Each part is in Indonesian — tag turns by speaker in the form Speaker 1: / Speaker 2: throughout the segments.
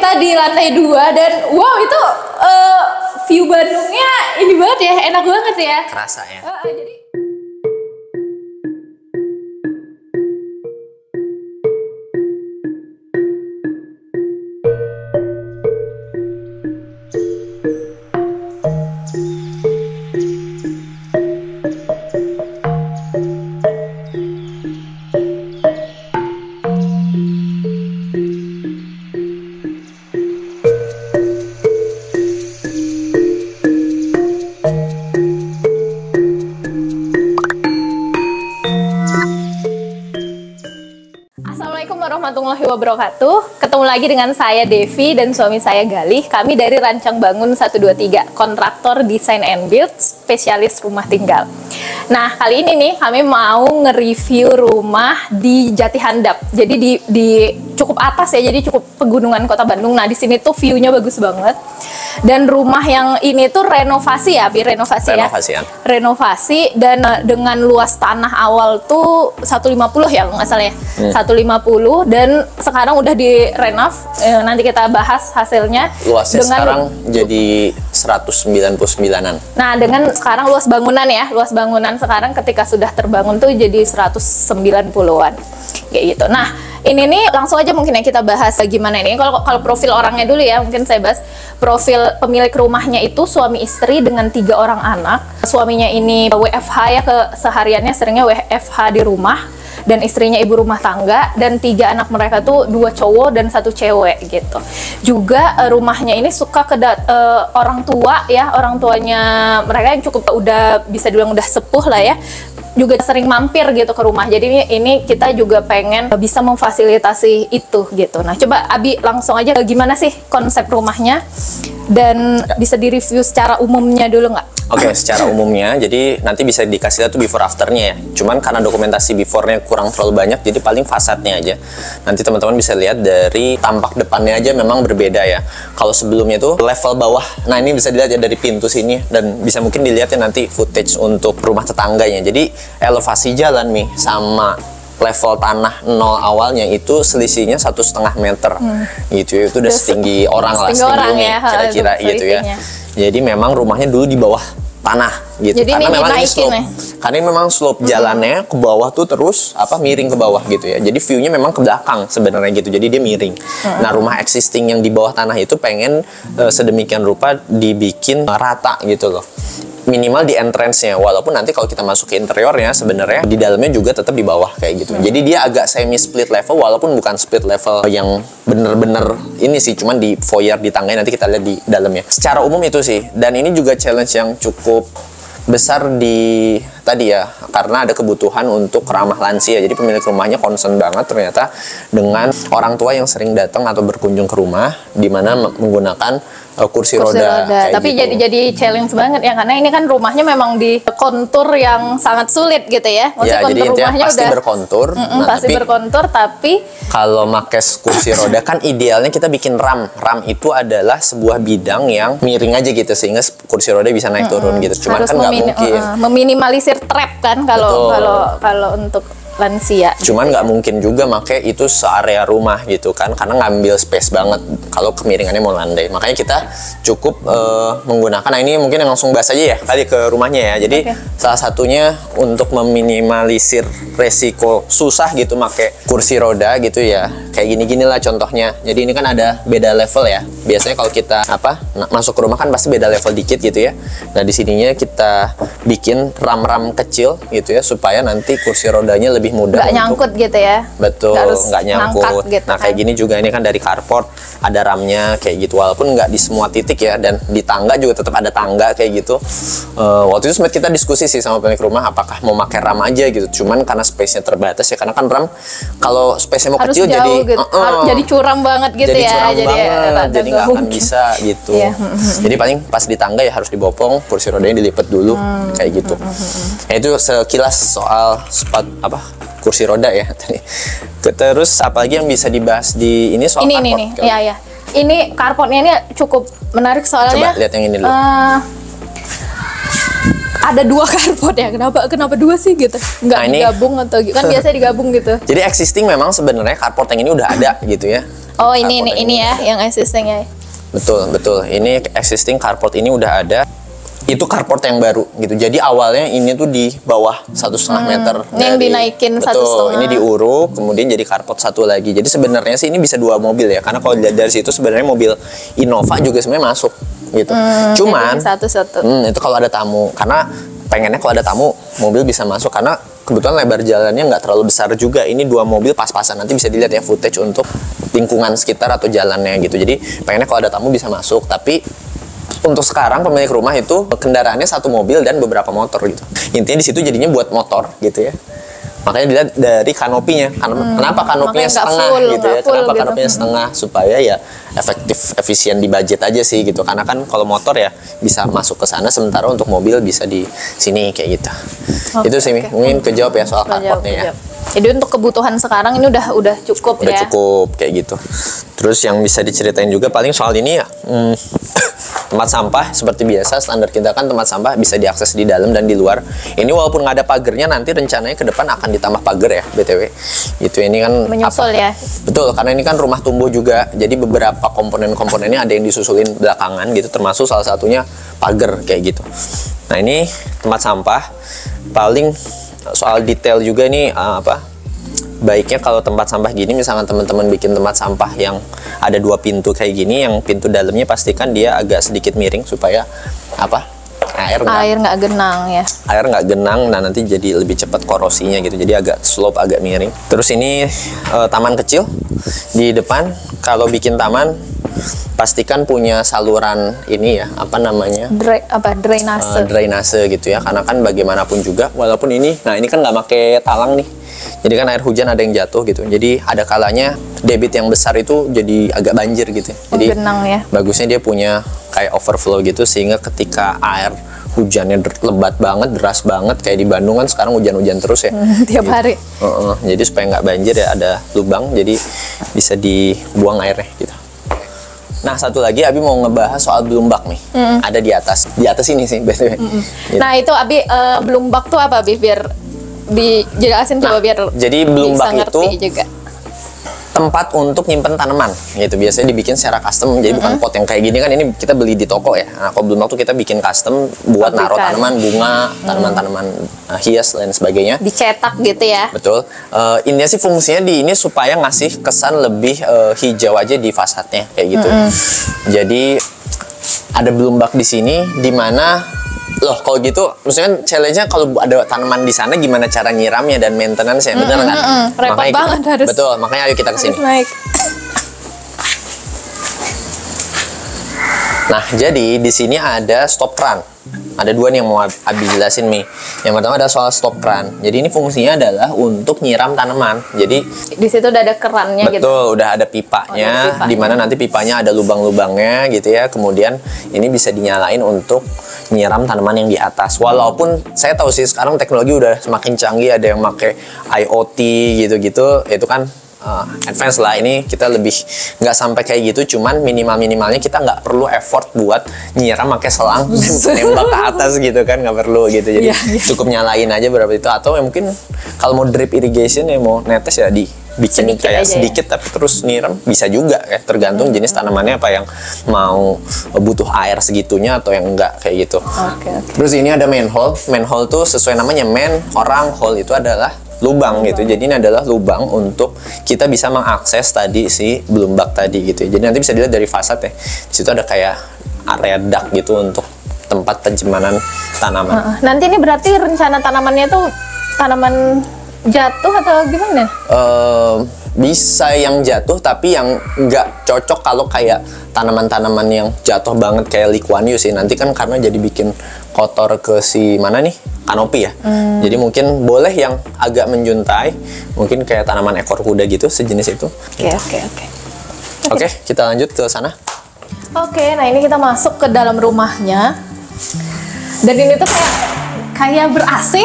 Speaker 1: kita di lantai 2 dan wow itu view Bandungnya ini banget ya, enak banget ya.
Speaker 2: Kerasa ya.
Speaker 1: Jadi Assalamualaikum warahmatullahi wabarakatuh. Ketemu lagi dengan saya Devi dan suami saya Galih. Kami dari Rancang Bangun 123, kontraktor desain and build, spesialis rumah tinggal. Nah, kali ini nih kami mau nge-review rumah di Jati Handap. Jadi di cukup atas ya, jadi cukup pegunungan Kota Bandung. Nah, di sini tuh view-nya bagus banget. Dan rumah yang ini tuh renovasi ya, renovasi ya. Renovasi dan dengan luas tanah awal tuh 150 ya kalau nggak salah ya. 150 dan sekarang udah direnov. Nanti kita bahas hasilnya.
Speaker 2: Luasnya dengan sekarang jadi 199-an.
Speaker 1: Nah, dengan sekarang luas bangunan ya, luas bangunan sekarang ketika sudah terbangun tuh jadi 190-an. Kayak gitu. Nah, ini nih langsung aja mungkin ya kita bahas gimana ini. Kalau profil orangnya dulu ya, mungkin saya bahas profil pemilik rumahnya itu suami istri dengan 3 orang anak. Suaminya ini WFH ya, kesehariannya seringnya WFH di rumah, dan istrinya ibu rumah tangga, dan 3 anak mereka tuh 2 cowok dan 1 cewek gitu. Juga rumahnya ini suka ke orang tua ya, orang tuanya mereka yang cukup udah bisa dibilang udah sepuh lah ya, juga sering mampir gitu ke rumah. Jadi ini kita juga pengen bisa memfasilitasi itu gitu. Nah, coba Abi langsung aja gimana sih konsep rumahnya dan bisa direview secara umumnya dulu nggak?
Speaker 2: Oke, secara umumnya, jadi nanti bisa dikasih lihat tuh before afternya ya. Cuman karena dokumentasi before-nya kurang terlalu banyak, jadi paling fasadnya aja. Nanti teman-teman bisa lihat dari tampak depannya aja memang berbeda ya. Kalau sebelumnya tuh level bawah, nah ini bisa dilihat ya dari pintu sini, dan bisa mungkin dilihat ya nanti footage untuk rumah tetangganya. Jadi elevasi jalan nih sama level tanah nol awalnya itu selisihnya 1,5 meter gitu ya. Itu udah setinggi orang lah, setinggi
Speaker 1: ya,
Speaker 2: kira-kira gitu ya. Jadi memang rumahnya dulu di bawah tanah gitu.
Speaker 1: Jadi
Speaker 2: karena
Speaker 1: ini
Speaker 2: memang ini slope.
Speaker 1: ya?
Speaker 2: Karena ini memang slope jalannya ke bawah tuh terus miring ke bawah gitu ya. Jadi view-nya memang ke belakang sebenarnya gitu. Jadi dia miring. Nah, rumah existing yang di bawah tanah itu pengen sedemikian rupa dibikin rata gitu loh. Minimal di entrance-nya, walaupun nanti kalau kita masuk ke interiornya sebenarnya di dalamnya juga tetap di bawah kayak gitu. Jadi dia agak semi split level, walaupun bukan split level yang bener-bener ini sih, cuman di foyer di tangga, nanti kita lihat di dalamnya. Secara umum itu sih, dan ini juga challenge yang cukup besar di tadi ya, karena ada kebutuhan untuk ramah lansia. Jadi pemilik rumahnya concern banget ternyata dengan orang tua yang sering datang atau berkunjung ke rumah di mana menggunakan kursi roda.
Speaker 1: Tapi
Speaker 2: gitu.
Speaker 1: jadi challenge banget ya, karena ini kan rumahnya memang di kontur yang sangat sulit gitu ya. Maksudnya
Speaker 2: ya,
Speaker 1: kontur rumahnya
Speaker 2: pasti
Speaker 1: udah
Speaker 2: berkontur.
Speaker 1: Pasti berkontur, tapi
Speaker 2: kalau pakai kursi roda kan idealnya kita bikin ram. Ram itu adalah sebuah bidang yang miring aja gitu sehingga kursi roda bisa naik turun gitu. Cuman kan nggak mungkin.
Speaker 1: Meminimalisir trap kan kalau untuk lansia.
Speaker 2: Cuman nggak mungkin juga make itu searea rumah gitu kan, karena ngambil space banget kalau kemiringannya mau landai. Makanya kita cukup menggunakan, nah ini mungkin langsung bahas aja ya kali ke rumahnya ya. Jadi salah satunya untuk meminimalisir resiko susah gitu make kursi roda gitu ya. Kayak gini-gini lah contohnya. Jadi ini kan ada beda level ya. Biasanya kalau kita masuk ke rumah kan pasti beda level dikit gitu ya. Nah, di sininya kita bikin ram-ram kecil gitu ya supaya nanti kursi rodanya lebih mudah.
Speaker 1: Nggak nyangkut gitu ya.
Speaker 2: Betul, nggak nyangkut.
Speaker 1: Gitu
Speaker 2: nah, kayak gini juga ini kan dari carport ada ramnya kayak gitu. Walaupun nggak di semua titik ya, dan di tangga juga tetap ada tangga kayak gitu. Waktu itu sempat kita diskusi sih sama pemilik rumah apakah mau pakai ram aja gitu. Cuman karena space-nya terbatas ya, karena kan ram kalau space-nya mau
Speaker 1: harus
Speaker 2: kecil
Speaker 1: jauh,
Speaker 2: jadi
Speaker 1: gitu. Jadi curam banget gitu ya.
Speaker 2: Jadi nggak akan bisa gitu. Jadi paling pas di tangga ya harus dibopong, kursi rodanya dilipat dulu kayak gitu. Nah, itu sekilas soal kursi roda ya tadi. Terus apalagi yang bisa dibahas di ini soal carport?
Speaker 1: Iya. Ini carportnya ini cukup menarik soalnya.
Speaker 2: Coba lihat yang ini dulu.
Speaker 1: Ada 2 carport ya, kenapa 2 sih gitu? Nggak digabung atau kan biasanya digabung gitu.
Speaker 2: Jadi existing memang sebenarnya carport yang ini udah ada gitu ya.
Speaker 1: Oh ini
Speaker 2: Carport
Speaker 1: ini ya yang existing ya.
Speaker 2: Betul. Ini existing carport ini udah ada. Itu carport yang baru gitu. Jadi awalnya ini tuh di bawah 1,5 meter.
Speaker 1: Ini yang dinaikin 1,5.
Speaker 2: Betul. Ini diuruk, kemudian jadi carport satu lagi. Jadi sebenarnya sih ini bisa 2 mobil ya. Karena kalau dari situ sebenarnya mobil Innova juga sebenarnya masuk gitu. Cuman
Speaker 1: satu-satu.
Speaker 2: itu kalau ada tamu. Karena pengennya kalau ada tamu mobil bisa masuk karena kebetulan lebar jalannya nggak terlalu besar juga. Ini 2 mobil pas-pasan, nanti bisa dilihat ya footage untuk lingkungan sekitar atau jalannya gitu. Jadi pengennya kalau ada tamu bisa masuk. Tapi untuk sekarang pemilik rumah itu kendaraannya 1 mobil dan beberapa motor gitu. Intinya di situ jadinya buat motor gitu ya. Makanya dilihat dari kanopinya. Kenapa kanopinya setengah gitu ya? Kenapa kanopinya setengah? Supaya ya efektif, efisien di budget aja sih gitu. Karena kan kalau motor ya bisa masuk ke sana, sementara untuk mobil bisa di sini kayak gitu. Itu sih mungkin kejawab ya soal carportnya ya.
Speaker 1: Jadi untuk kebutuhan sekarang ini udah cukup ya.
Speaker 2: Udah cukup kayak gitu. Terus yang bisa diceritain juga paling soal ini ya. Tempat sampah seperti biasa standar kita kan tempat sampah bisa diakses di dalam dan di luar. Ini walaupun nggak ada pagernya, nanti rencananya ke depan akan ditambah pagar ya BTW. Itu ini kan
Speaker 1: menyusul ya.
Speaker 2: Betul, karena ini kan rumah tumbuh juga. Jadi beberapa komponen-komponennya ada yang disusulin belakangan gitu, termasuk salah satunya pagar kayak gitu. Nah, ini tempat sampah. Paling soal detail juga nih baiknya kalau tempat sampah gini, misalkan teman-teman bikin tempat sampah yang ada 2 pintu kayak gini, yang pintu dalamnya pastikan dia agak sedikit miring supaya air nggak genang ya. Air nggak genang, nah nanti jadi lebih cepat korosinya gitu. Jadi agak slope, agak miring. Terus ini taman kecil di depan. Kalau bikin taman pastikan punya saluran ini ya, drainase. Drainase gitu ya, karena kan bagaimanapun juga walaupun ini kan nggak pakai talang nih. Jadi kan air hujan ada yang jatuh gitu. Jadi ada kalanya debit yang besar itu jadi agak banjir gitu. Jadi
Speaker 1: genang ya.
Speaker 2: Bagusnya dia punya kayak overflow gitu, sehingga ketika air hujannya lebat banget, deras banget kayak di Bandung kan sekarang hujan-hujan terus ya.
Speaker 1: Tiap hari.
Speaker 2: Jadi supaya nggak banjir ya ada lubang, jadi bisa dibuang airnya gitu. Nah, satu lagi Abi mau ngebahas soal belumbak nih. Ada di atas ini sih BTW. Gitu.
Speaker 1: Nah, itu Abi belumbak tuh apa Abi biar dijelasin coba biar
Speaker 2: jadi belumbak itu
Speaker 1: juga
Speaker 2: tempat untuk nyimpen tanaman gitu. Biasanya dibikin secara custom, jadi bukan pot yang kayak gini kan, ini kita beli di toko ya. Nah, kalau belumbak tuh kita bikin custom buat naruh tanaman bunga, tanaman-tanaman hias dan sebagainya.
Speaker 1: Dicetak gitu ya.
Speaker 2: Betul. Intinya sih fungsinya di ini supaya ngasih kesan lebih hijau aja di fasadnya kayak gitu. Jadi ada belumbak di sini, di mana loh kalau gitu maksudnya challenge-nya kalau ada tanaman di sana gimana cara nyiramnya dan maintenance-nya, bener kan?
Speaker 1: Repot banget harus.
Speaker 2: Betul, makanya ayo kita kesini. Nah, jadi di sini ada stop keran. Ada 2 nih yang mau Abi jelasin nih. Yang pertama ada soal stop keran. Jadi ini fungsinya adalah untuk nyiram tanaman. Jadi
Speaker 1: di situ udah ada kerannya gitu.
Speaker 2: Betul, udah ada pipanya, di mana nanti pipanya ada lubang-lubangnya gitu ya. Kemudian ini bisa dinyalain untuk nyiram tanaman yang di atas. Walaupun saya tahu sih sekarang teknologi udah semakin canggih, ada yang pakai IoT gitu-gitu, itu kan advance lah. Ini kita lebih nggak sampai kayak gitu, cuman minimalnya kita nggak perlu effort buat nyiram pakai selang nembak ke atas gitu kan, nggak perlu gitu. Jadi cukup nyalain aja berapa itu, atau ya mungkin kalau mau drip irrigation ya mau netes ya bikin sedikit tapi terus nyiram bisa juga ya, tergantung jenis tanamannya apa yang mau butuh air segitunya atau yang enggak kayak gitu. Terus ini ada manhole. Manhole tuh sesuai namanya, hole itu adalah lubang gitu. Jadi ini adalah lubang untuk kita bisa mengakses tadi si belumbak tadi gitu. Jadi nanti bisa dilihat dari fasad ya. Di situ ada kayak area duct gitu untuk tempat penyimpanan tanaman.
Speaker 1: Nanti ini berarti rencana tanamannya tuh tanaman jatuh atau gimana?
Speaker 2: Bisa yang jatuh, tapi yang nggak cocok kalau kayak tanaman-tanaman yang jatuh banget kayak likuanyu sih. Nanti kan karena jadi bikin kotor ke si mana nih? Kanopi ya. Jadi mungkin boleh yang agak menjuntai, mungkin kayak tanaman ekor kuda gitu, sejenis itu. Oke, kita lanjut ke sana.
Speaker 1: Nah ini kita masuk ke dalam rumahnya. Dan ini tuh kayak ber-AC.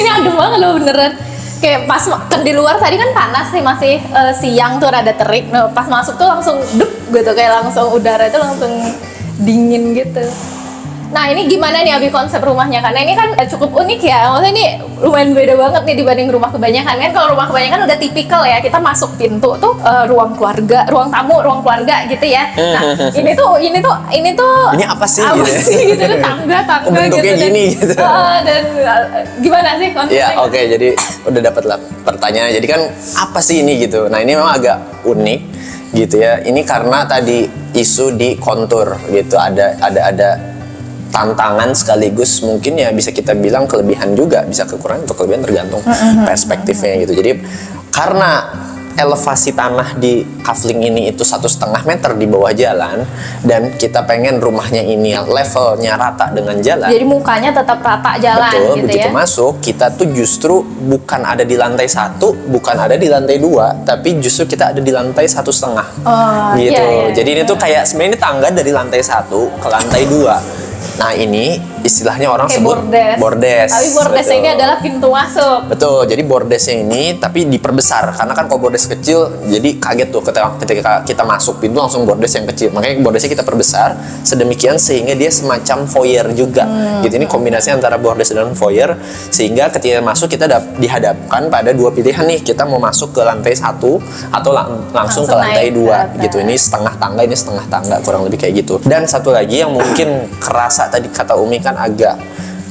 Speaker 1: Ini adem banget loh beneran. Kayak pas kan di luar tadi kan panas nih, masih siang tuh rada terik. Nah, pas masuk tuh langsung dup gitu, kayak langsung udara itu langsung dingin gitu. Nah ini gimana nih Abi konsep rumahnya? Karena ini kan cukup unik ya. Maksudnya ini lumayan beda banget nih dibanding rumah kebanyakan kan. Kalau rumah kebanyakan udah tipikal ya, kita masuk pintu tuh ruang keluarga, ruang tamu, ruang keluarga gitu ya. Nah ini tuh
Speaker 2: ini apa sih
Speaker 1: gitu tuh tangga
Speaker 2: bentuknya
Speaker 1: gitu
Speaker 2: gini gitu.
Speaker 1: Dan gimana sih konsepnya?
Speaker 2: Ya oke, jadi udah dapat lah pertanyaan. Jadi kan apa sih ini gitu. Nah ini memang agak unik gitu ya. Ini karena tadi isu di kontur gitu, ada tantangan sekaligus mungkin ya bisa kita bilang kelebihan juga, bisa kekurangan atau kelebihan tergantung perspektifnya gitu. Jadi karena elevasi tanah di kafling ini itu 1,5 meter di bawah jalan, dan kita pengen rumahnya ini levelnya rata dengan jalan.
Speaker 1: Jadi mukanya tetap rata jalan.
Speaker 2: Betul,
Speaker 1: gitu
Speaker 2: begitu
Speaker 1: ya.
Speaker 2: masuk kita tuh justru bukan ada di lantai 1, bukan ada di lantai 2, tapi justru kita ada di lantai 1,5. Gitu.
Speaker 1: Iya,
Speaker 2: Jadi ini tuh kayak sebenarnya ini tangga dari lantai 1 ke lantai 2. Nah ini istilahnya orang
Speaker 1: kayak
Speaker 2: sebut bordes.
Speaker 1: Tapi bordesnya ini adalah pintu masuk.
Speaker 2: Betul, jadi bordesnya ini tapi diperbesar, karena kan kalau bordes kecil jadi kaget tuh ketika kita masuk pintu langsung bordes yang kecil. Makanya bordesnya kita perbesar sedemikian sehingga dia semacam foyer juga. Gitu, ini kombinasi antara bordes dan foyer, sehingga ketika masuk kita dihadapkan pada dua pilihan nih, kita mau masuk ke lantai 1 atau langsung ke lantai 2 gitu. Ini setengah tangga, ini setengah tangga, kurang lebih kayak gitu. Dan satu lagi yang mungkin kerasa tadi kata Umi kan agak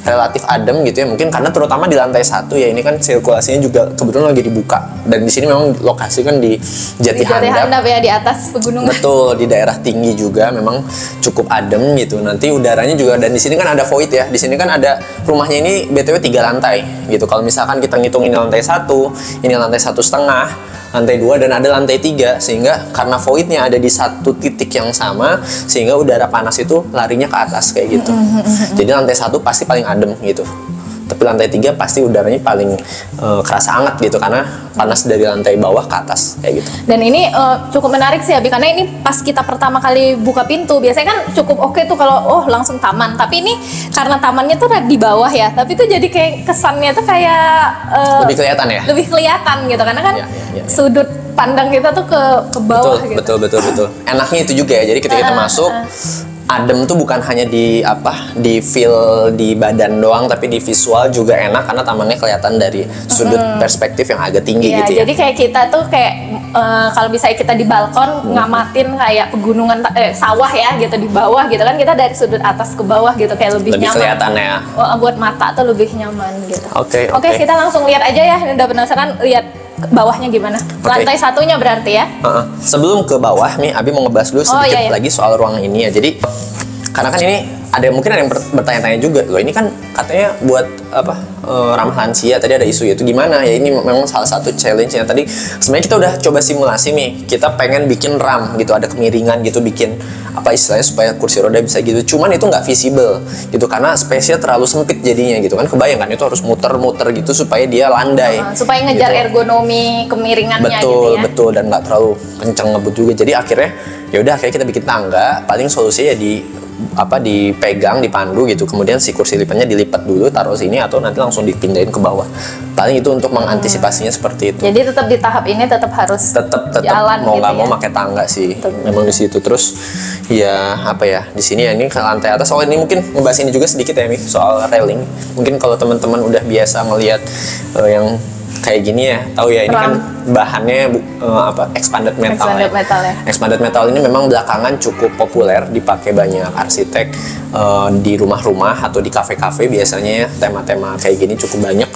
Speaker 2: relatif adem gitu ya, mungkin karena terutama di lantai 1 ya, ini kan sirkulasinya juga kebetulan lagi dibuka, dan di sini memang lokasi kan di Jati Handap
Speaker 1: ya, di atas pegunungan.
Speaker 2: Betul, di daerah tinggi juga memang cukup adem gitu. Nanti udaranya juga, dan di sini kan ada void ya. Di sini kan ada rumahnya ini BTW 3 lantai gitu. Kalau misalkan kita ngitung ini lantai 1, ini lantai 1,5, lantai 2, dan ada lantai 3, sehingga karena voidnya ada di satu titik yang sama, sehingga udara panas itu larinya ke atas kayak gitu. Jadi lantai 1 pasti paling adem gitu, tapi lantai 3 pasti udaranya paling kerasa hangat gitu, karena panas dari lantai bawah ke atas kayak gitu.
Speaker 1: Dan ini cukup menarik sih Abi, karena ini pas kita pertama kali buka pintu biasanya kan cukup oke tuh kalau langsung taman, tapi ini karena tamannya tuh di bawah ya, tapi tuh jadi kayak kesannya tuh kayak
Speaker 2: lebih kelihatan ya,
Speaker 1: lebih kelihatan gitu, karena kan sudut pandang kita tuh ke bawah.
Speaker 2: Betul,
Speaker 1: gitu.
Speaker 2: betul. Enaknya itu juga ya, jadi ketika kita masuk adem tuh bukan hanya di feel di badan doang, tapi di visual juga enak karena tamannya kelihatan dari sudut perspektif yang agak tinggi gitu ya.
Speaker 1: Jadi kayak kita tuh kayak kalau misalnya kita di balkon ngamatin kayak pegunungan sawah ya gitu di bawah gitu kan, kita dari sudut atas ke bawah gitu kayak lebih nyaman.
Speaker 2: Kelihatan ya.
Speaker 1: Buat mata tuh lebih nyaman gitu.
Speaker 2: Oke,
Speaker 1: kita langsung lihat aja ya, udah penasaran lihat bawahnya gimana. Lantai 1-nya berarti ya.
Speaker 2: Sebelum ke bawah nih, Abi mau ngebahas dulu sedikit lagi soal ruangan ini ya. Jadi karena kan ini mungkin ada yang bertanya-tanya juga, loh ini kan katanya buat ramah lansia, tadi ada isu itu gimana ya. Ini memang salah satu challenge-nya. Tadi sebenarnya kita udah coba simulasi nih, kita pengen bikin RAM gitu, ada kemiringan gitu, bikin istilahnya supaya kursi roda bisa gitu, cuman itu nggak visible gitu karena space-nya terlalu sempit jadinya gitu kan. Kebayang kan itu harus muter-muter gitu supaya dia landai,
Speaker 1: supaya ngejar gitu. Ergonomi kemiringannya gitu ya.
Speaker 2: Betul, dan nggak terlalu kencang ngebut juga. Jadi akhirnya kita bikin tangga, paling solusinya ya dipegang, dipandu gitu, kemudian si kursi lipatnya dilipat dulu, taruh sini, atau nanti langsung dipindahin ke bawah. Paling itu untuk mengantisipasinya seperti itu.
Speaker 1: Jadi tetap di tahap ini tetap harus jalan
Speaker 2: mau nggak
Speaker 1: gitu
Speaker 2: mau pakai tangga sih. Memang di situ. Terus ya di sini ya, ini ke lantai atas. Ini mungkin ngebahas ini juga sedikit ya, Mi, soal railing. Mungkin kalau teman-teman udah biasa ngelihat yang kayak gini ya, tahu ya, ini kan bahannya expanded metal. Expanded metal ini memang belakangan cukup populer dipakai banyak arsitek di rumah-rumah atau di kafe-kafe biasanya ya. Tema-tema kayak gini cukup banyak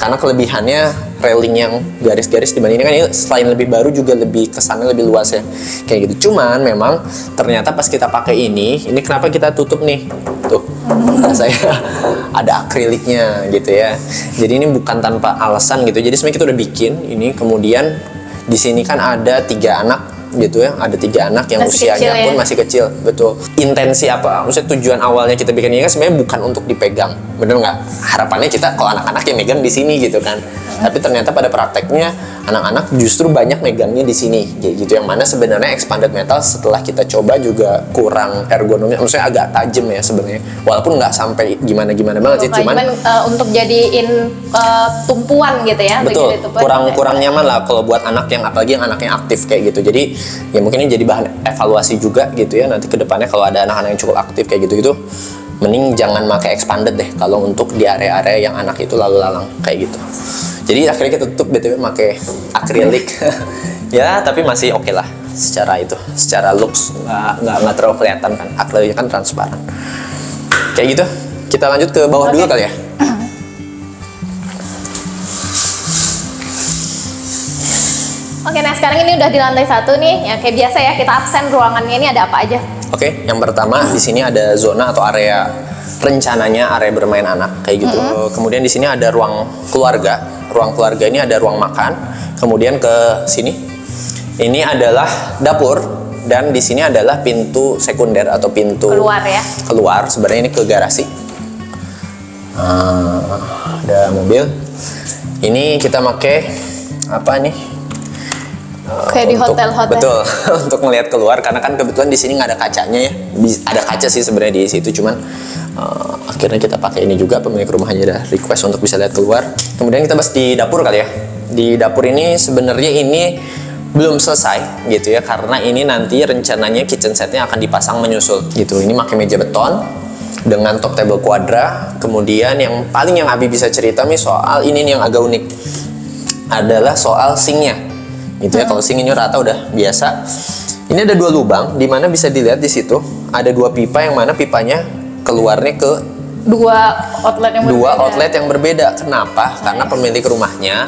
Speaker 2: karena kelebihannya railing yang garis-garis dibanding ini kan, ini selain lebih baru juga lebih kesannya lebih luas ya kayak gitu. Cuman memang ternyata pas kita pakai ini kenapa kita tutup nih tuh, saya ada akriliknya gitu ya. Jadi ini bukan tanpa alasan gitu. Jadi sebenarnya kita udah bikin ini, kemudian di sini kan ada 3 anak gitu ya, ada 3 anak yang
Speaker 1: masih
Speaker 2: usianya
Speaker 1: kecil,
Speaker 2: pun masih kecil. Betul. Intensi maksudnya tujuan awalnya kita bikin ini kan sebenarnya bukan untuk dipegang, bener nggak? Harapannya kita kalau anak-anak yang megang di sini gitu kan. Tapi ternyata pada prakteknya anak-anak justru banyak megangnya di sini gitu, yang mana sebenarnya expanded metal setelah kita coba juga kurang ergonomi, maksudnya agak tajam ya sebenarnya, walaupun nggak sampai gimana-gimana banget sih, cuman
Speaker 1: untuk jadiin tumpuan gitu ya.
Speaker 2: Betul, kurang nyaman lah kalau buat anak yang apalagi yang anaknya aktif kayak gitu. Jadi ya mungkin ini jadi bahan evaluasi juga gitu ya nanti kedepannya kalau ada anak-anak yang cukup aktif kayak gitu-gitu, mending jangan pakai expanded deh kalau untuk di area-area yang anak itu lalu lalang kayak gitu. Jadi akhirnya kita tutup BTW pakai akrilik. Ya tapi masih oke lah secara itu, secara looks nggak terlalu kelihatan kan, akriliknya kan transparan kayak gitu. Kita lanjut ke bawah dulu kali ya.
Speaker 1: Oke, nah sekarang ini udah di lantai 1 nih, ya kayak biasa ya kita absen ruangannya ini ada apa aja?
Speaker 2: Oke, yang pertama di sini ada zona atau area rencananya area bermain anak kayak gitu. Kemudian di sini ada ruang keluarga. Ruang keluarga ini ada ruang makan. Kemudian ke sini ini adalah dapur dan di sini adalah pintu sekunder atau pintu
Speaker 1: Keluar ya.
Speaker 2: Keluar sebenarnya ini ke garasi. Ada mobil. Ini kita pakai apa nih?
Speaker 1: Kayak di hotel-hotel.
Speaker 2: Betul, untuk melihat keluar karena kan kebetulan di sini nggak ada kacanya ya. Ada kaca sih sebenarnya di situ, cuman akhirnya kita pakai ini juga, pemilik rumah aja ada request untuk bisa lihat keluar. Kemudian kita bahas di dapur kali ya. Di dapur ini sebenarnya ini belum selesai gitu ya, karena ini nanti rencananya kitchen setnya akan dipasang menyusul gitu. Ini pakai meja beton dengan top table quadra. Kemudian yang paling yang Abi bisa cerita nih soal ini nih yang agak unik adalah soal sinknya gitu ya. Kalau sink ini rata udah biasa. Ini ada 2 lubang di mana bisa dilihat di situ ada 2 pipa yang mana pipanya keluarnya ke
Speaker 1: 2 outlet yang berbeda.
Speaker 2: 2 outlet yang berbeda. Kenapa? Karena pemilik rumahnya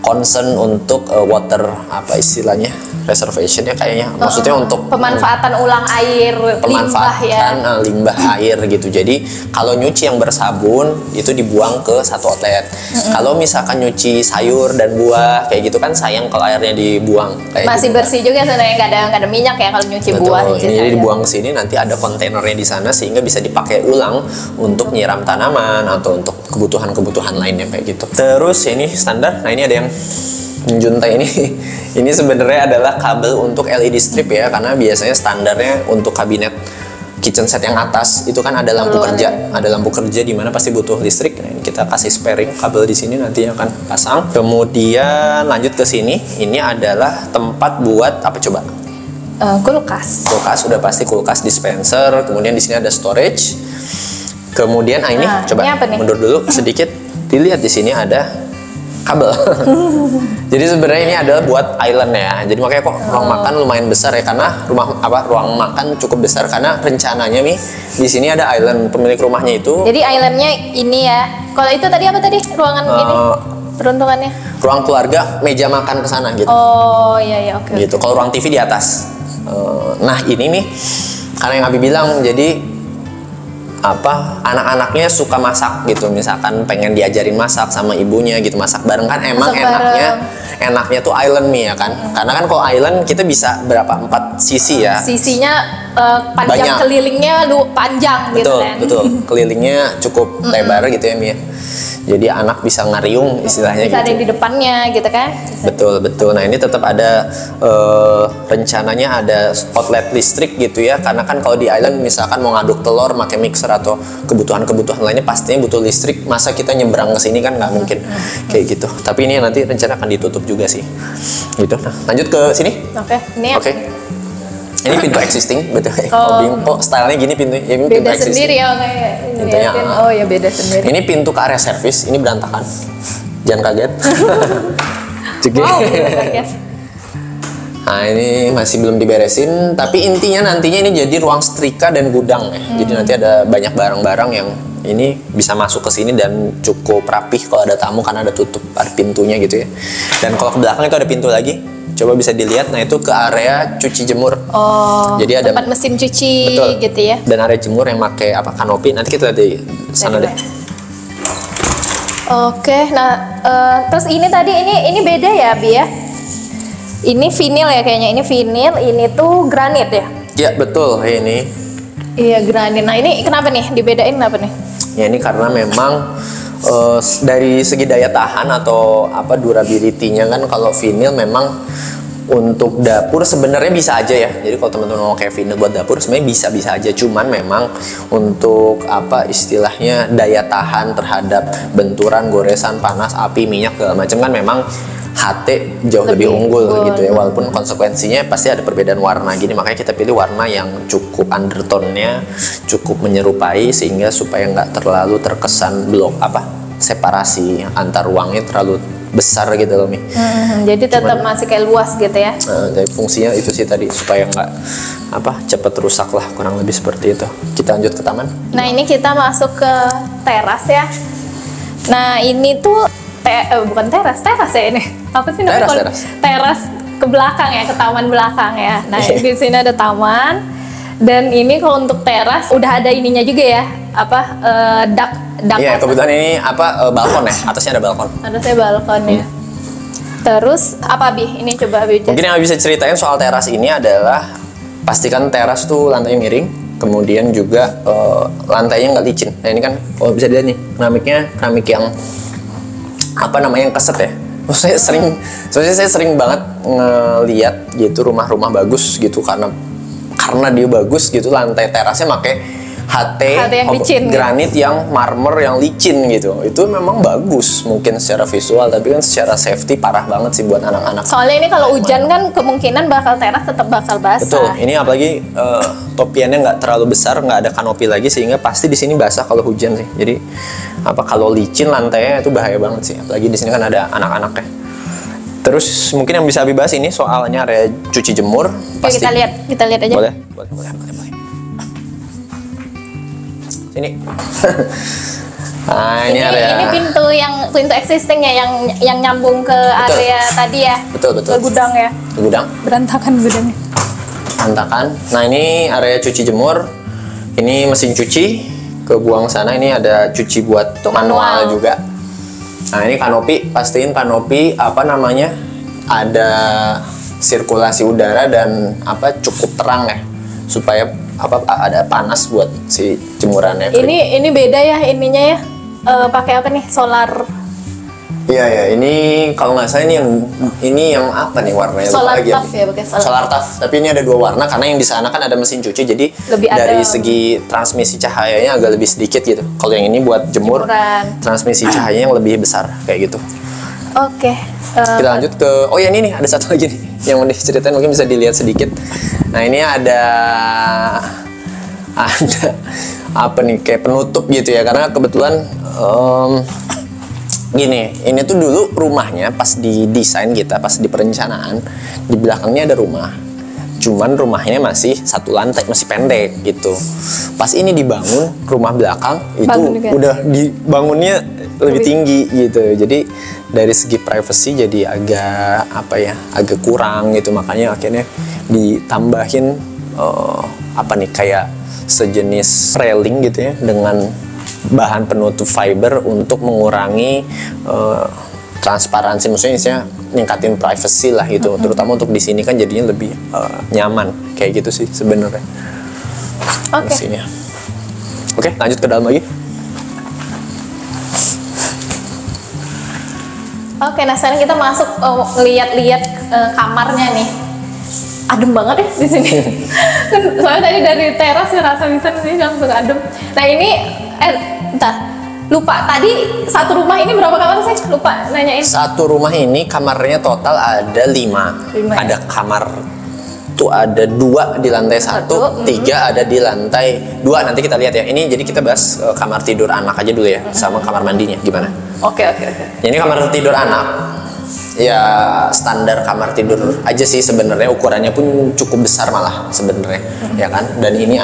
Speaker 2: concern untuk water apa istilahnya reservation ya kayaknya. Maksudnya untuk
Speaker 1: pemanfaatan ulang air, limbah ya.
Speaker 2: Limbah air gitu. Jadi kalau nyuci yang bersabun itu dibuang ke satu outlet. Kalau misalkan nyuci sayur dan buah kayak gitu kan sayang kalau airnya dibuang. Kayak
Speaker 1: masih
Speaker 2: gitu,
Speaker 1: bersih juga sebenarnya, nggak ada minyak ya kalau nyuci buah.
Speaker 2: Ini jadi dibuang ke sini, nanti ada kontainernya di sana sehingga bisa dipakai ulang untuk nyiram tanaman atau untuk kebutuhan-kebutuhan lainnya kayak gitu. Terus ini standar. Nah ini ada yang menjuntai ini. Ini sebenarnya adalah kabel untuk LED strip ya, karena biasanya standarnya untuk kabinet kitchen set yang atas itu kan ada lampu kerja, ada lampu kerja di mana pasti butuh listrik. Nah, ini kita kasih sparing kabel di sini nanti akan pasang. Kemudian lanjut ke sini, ini adalah tempat buat apa coba?
Speaker 1: Kulkas.
Speaker 2: Kulkas sudah pasti, kulkas dispenser. Kemudian di sini ada storage. Kemudian ini coba
Speaker 1: ini
Speaker 2: mundur dulu sedikit. Dilihat di sini ada kabel. Jadi sebenarnya ini adalah buat island ya. Jadi makanya kok ruang makan lumayan besar ya, karena ruang makan cukup besar karena rencananya nih di sini ada island. Pemilik rumahnya itu.
Speaker 1: Jadi islandnya ini ya. Kalau itu tadi apa tadi? Ruangan ini peruntukannya? Ruang
Speaker 2: keluarga, meja makan ke sana gitu.
Speaker 1: Oh iya oke.
Speaker 2: Gitu. Kalau ruang TV di atas. Nah ini nih karena yang Abi bilang, jadi anak-anaknya suka masak gitu, misalkan pengen diajarin masak sama ibunya gitu, masak bareng kan emang enaknya tuh island mie ya kan. Karena kan kalau island kita bisa berapa 4 sisi ya,
Speaker 1: sisinya panjang, kelilingnya panjang gitu kan. Betul,
Speaker 2: kelilingnya cukup lebar gitu ya Mia. Jadi anak bisa ngariung istilahnya
Speaker 1: bisa
Speaker 2: gitu.
Speaker 1: Ada yang di depannya gitu kan.
Speaker 2: Betul. Nah ini tetap ada rencananya ada outlet listrik gitu ya, karena kan kalau di island misalkan mau ngaduk telur pakai mixer atau kebutuhan-kebutuhan lainnya pastinya butuh listrik. Masa kita nyebrang ke sini kan nggak mungkin kayak gitu. Tapi ini nanti rencana akan ditutup juga sih. Gitu. Nah lanjut ke sini. Oke. Ini pintu existing, betul. Stylenya gini pintu. Ya, ini
Speaker 1: beda
Speaker 2: pintu
Speaker 1: sendiri ya kayak. Oh ya beda sendiri.
Speaker 2: Ini pintu ke area service, ini berantakan. Jangan kaget.
Speaker 1: Wow, kaget.
Speaker 2: Nah ini masih belum diberesin, tapi intinya nantinya ini jadi ruang setrika dan gudang ya. Jadi nanti ada banyak barang-barang yang ini bisa masuk ke sini dan cukup rapih kalau ada tamu karena ada tutup pintunya gitu ya. Dan kalau ke belakang itu ada pintu lagi. Coba bisa dilihat, nah itu ke area cuci jemur.
Speaker 1: Jadi ada tempat mesin cuci. Betul. Gitu ya.
Speaker 2: Dan area jemur yang pakai kanopi. Nanti kita lihat di sana deh.
Speaker 1: Oke, nah terus ini tadi ini beda ya Bi ya. Ini vinil ya kayaknya, ini vinil, ini tuh granit ya.
Speaker 2: Iya betul ini.
Speaker 1: Iya granit. Nah ini kenapa nih dibedain kenapa nih?
Speaker 2: Ya ini karena memang dari segi daya tahan atau durability-nya kan kalau vinil memang untuk dapur sebenarnya bisa aja ya. Jadi kalau teman-teman mau kayak vinil buat dapur sebenarnya bisa aja. Cuman memang untuk istilahnya daya tahan terhadap benturan, goresan, panas, api, minyak segala macam kan memang HT jauh lebih
Speaker 1: Lebih
Speaker 2: unggul
Speaker 1: unggul.
Speaker 2: gitu ya, walaupun konsekuensinya pasti ada perbedaan warna gini, makanya kita pilih warna yang cukup undertone-nya cukup menyerupai sehingga supaya nggak terlalu terkesan separasi antar ruangnya terlalu besar gitu loh Mi.
Speaker 1: Jadi tetap masih kayak luas gitu ya.
Speaker 2: Jadi fungsinya itu sih tadi supaya nggak cepet rusak lah, kurang lebih seperti itu. Kita lanjut ke taman.
Speaker 1: Nah ini kita masuk ke teras ya. Nah ini tuh bukan teras ya ini. Apa sih namanya?
Speaker 2: Teras.
Speaker 1: Teras ke belakang ya, ke taman belakang ya. Nah di sini ada taman. Dan ini kalau untuk teras udah ada ininya juga ya, dak.
Speaker 2: Iya, kebetulan ini balkon ya, atasnya ada balkon.
Speaker 1: Atasnya balkon ya. Terus apa Bi? Ini coba Bi.
Speaker 2: Mungkin yang bisa ceritain soal teras ini adalah pastikan teras tuh lantainya miring, kemudian juga lantainya nggak licin. Nah ini kan kalau bisa dilihat nih keramik yang yang keset ya. Soalnya saya sering banget ngeliat gitu rumah-rumah bagus gitu karena dia bagus gitu, lantai terasnya pakai HT
Speaker 1: yang licin,
Speaker 2: granit yang marmer yang licin gitu. Itu memang bagus mungkin secara visual, tapi kan secara safety parah banget sih buat anak-anak.
Speaker 1: Soalnya ini kalau hujan kan kemungkinan teras tetap bakal basah.
Speaker 2: Betul, ini apalagi topiannya nggak terlalu besar, nggak ada kanopi lagi, sehingga pasti di sini basah kalau hujan sih. Jadi kalau licin lantainya itu bahaya banget sih, apalagi di sini kan ada anak-anaknya. Terus mungkin yang bisa Abi bahas ini soalnya area cuci jemur.
Speaker 1: Oke, kita lihat aja.
Speaker 2: Boleh. Sini. Nah, ini area.
Speaker 1: Ini pintu existing ya yang nyambung ke area tadi ya.
Speaker 2: Betul.
Speaker 1: Ke gudang ya.
Speaker 2: Ke gudang.
Speaker 1: Berantakan gudangnya.
Speaker 2: Berantakan. Nah, ini area cuci jemur. Ini mesin cuci. Kebuang sana, ini ada cuci buat manual juga. Nah, ini kanopi, pastiin kanopi ada sirkulasi udara dan cukup terang ya, supaya ada panas buat si jemurannya.
Speaker 1: Ini beda ya ininya ya. Pakai apa nih? Solar.
Speaker 2: Iya, ini kalau nggak salah ini yang apa nih warnanya?
Speaker 1: Solar tuf ya, pakai
Speaker 2: solar tuf. Tapi ini ada dua warna karena yang di sana kan ada mesin cuci, jadi dari segi transmisi cahayanya agak lebih sedikit gitu. Kalau yang ini buat jemuran, transmisi cahayanya yang lebih besar kayak gitu.
Speaker 1: Oke.
Speaker 2: Kita lanjut ke ini nih ada satu lagi nih yang mau diceritain, mungkin bisa dilihat sedikit. Nah ini ada kayak penutup gitu ya, karena kebetulan gini, ini tuh dulu rumahnya pas didesain pas di perencanaan, di belakangnya ada rumah. Cuman rumahnya masih satu lantai, masih pendek gitu. Pas ini dibangun, rumah belakang itu udah dibangunnya lebih tinggi gitu. Jadi dari segi privacy jadi agak kurang gitu. Makanya akhirnya ditambahin kayak sejenis railing gitu ya, dengan bahan penutup fiber untuk mengurangi transparansi, maksudnya ningkatin privacy lah gitu. Terutama untuk di sini kan jadinya lebih nyaman kayak gitu sih sebenarnya. Oke, lanjut ke dalam lagi.
Speaker 1: Oke, nah sekarang kita masuk lihat-lihat kamarnya nih. Adem banget ya di sini. Kan soalnya tadi dari teras rasa sini langsung adem. Nah ini lupa tadi satu rumah ini berapa kamar sih? Lupa nanyain.
Speaker 2: Satu rumah ini kamarnya total ada 5. Ada kamar tuh ada 2 di lantai 1, 3 ada di lantai 2. Nanti kita lihat ya. Ini jadi kita bahas kamar tidur anak aja dulu ya, sama kamar mandinya gimana?
Speaker 1: Oke.
Speaker 2: Ini kamar tidur anak. Ya standar kamar tidur aja sih sebenarnya, ukurannya pun cukup besar malah sebenarnya, ya kan? Dan ini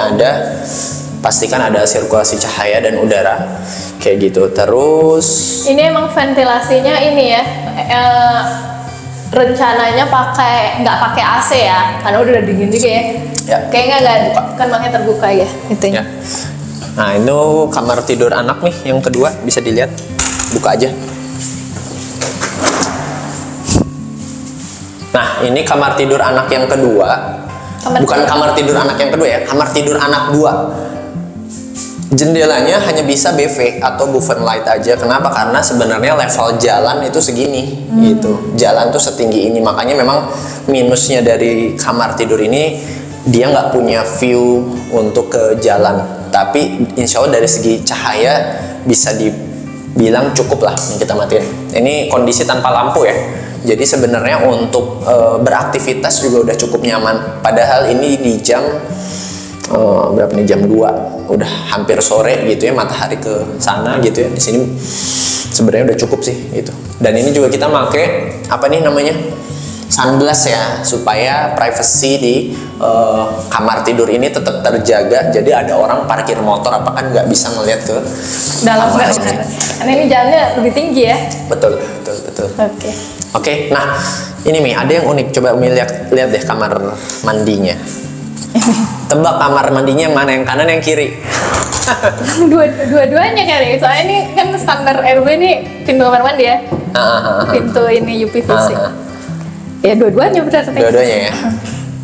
Speaker 2: pastikan ada sirkulasi cahaya dan udara kayak gitu. Terus
Speaker 1: ini emang ventilasinya ini ya, rencananya nggak pakai AC ya, karena udah dingin juga ya. Kayaknya nggak kan, makanya terbuka ya itunya.
Speaker 2: Nah itu kamar tidur anak nih yang kedua, bisa dilihat, buka aja. Nah ini kamar tidur anak yang kedua, kamar tidur anak yang kedua ya, kamar tidur anak 2. Jendelanya hanya bisa BV atau buffet light aja. Kenapa? Karena sebenarnya level jalan itu segini gitu. Jalan tuh setinggi ini. Makanya memang minusnya dari kamar tidur ini, dia nggak punya view untuk ke jalan. Tapi insya Allah dari segi cahaya bisa dibilang cukup lah yang kita matiin. Ini kondisi tanpa lampu ya. Jadi sebenarnya untuk beraktivitas juga udah cukup nyaman. Padahal ini di jam berapa nih, jam 2 udah hampir sore gitu ya, matahari ke sana gitu ya. Di sini sebenarnya udah cukup sih gitu. Dan ini juga kita pakai apa nih namanya, sunglass ya, supaya privacy di kamar tidur ini tetap terjaga. Jadi ada orang parkir motor apa kan nggak bisa ngeliat ke
Speaker 1: dalam
Speaker 2: kamar
Speaker 1: nggak
Speaker 2: ini.
Speaker 1: karena ini jalannya lebih tinggi ya.
Speaker 2: Betul. Oke, nah ini Mi, ada yang unik. Coba Mi lihat deh kamar mandinya. Tebak kamar mandinya yang mana, yang kanan yang kiri?
Speaker 1: Dua-duanya kali, soalnya ini kan standar RW nih pintu kamar mandi ya, pintu ini UPVC. Ya dua-duanya berarti.
Speaker 2: Dua-duanya ya.